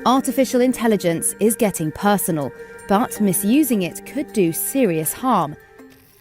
Artificial intelligence is getting personal, but misusing it could do serious harm.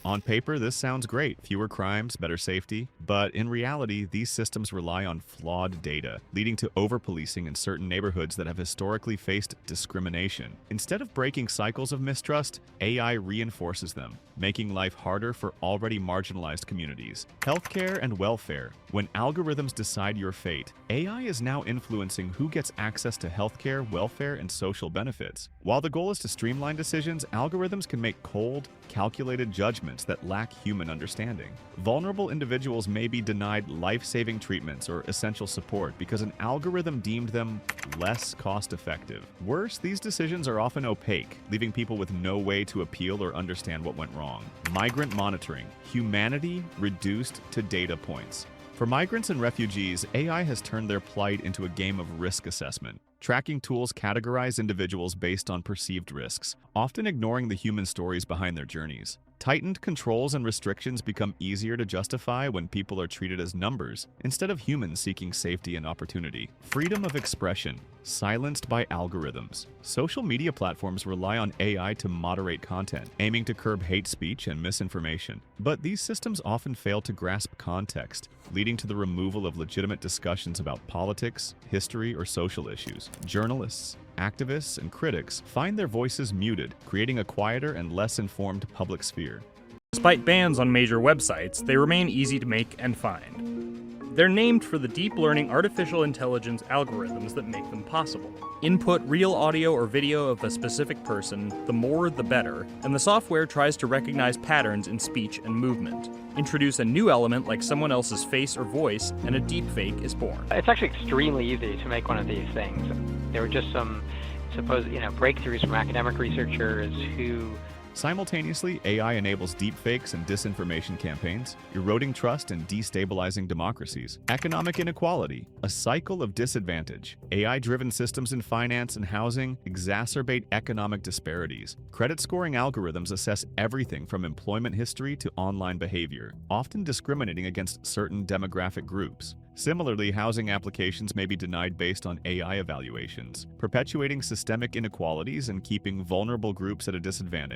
On paper, this sounds great. Fewer crimes, better safety. But in reality, these systems rely on flawed data, leading to over-policing in certain neighborhoods that have historically faced discrimination. Instead of breaking cycles of mistrust, AI reinforces them, making life harder for already marginalized communities. Healthcare and welfare. When algorithms decide your fate, AI is now influencing who gets access to healthcare, welfare, and social benefits. While the goal is to streamline decisions, algorithms can make cold, calculated judgments that lack human understanding. Vulnerable individuals may be denied life-saving treatments or essential support because an algorithm deemed them less cost-effective. Worse, these decisions are often opaque, leaving people with no way to appeal or understand what went wrong. Migrant monitoring. Humanity reduced to data points. For migrants and refugees, AI has turned their plight into a game of risk assessment. Tracking tools categorize individuals based on perceived risks, often ignoring the human stories behind their journeys. Tightened controls and restrictions become easier to justify when people are treated as numbers instead of humans seeking safety and opportunity. Freedom of expression, silenced by algorithms. Social media platforms rely on AI to moderate content, aiming to curb hate speech and misinformation. But these systems often fail to grasp context, leading to the removal of legitimate discussions about politics, history, or social issues. Journalists, activists, and critics find their voices muted, creating a quieter and less informed public sphere. Despite bans on major websites, they remain easy to make and find. They're named for the deep learning artificial intelligence algorithms that make them possible. Input real audio or video of a specific person, the more the better, and the software tries to recognize patterns in speech and movement. Introduce a new element like someone else's face or voice, and a deepfake is born. It's actually extremely easy to make one of these things. There were just some supposed, breakthroughs from academic researchers who... Simultaneously, AI enables deepfakes and disinformation campaigns, eroding trust and destabilizing democracies. Economic inequality, a cycle of disadvantage. AI-driven systems in finance and housing exacerbate economic disparities. Credit scoring algorithms assess everything from employment history to online behavior, often discriminating against certain demographic groups. Similarly, housing applications may be denied based on AI evaluations, perpetuating systemic inequalities and keeping vulnerable groups at a disadvantage.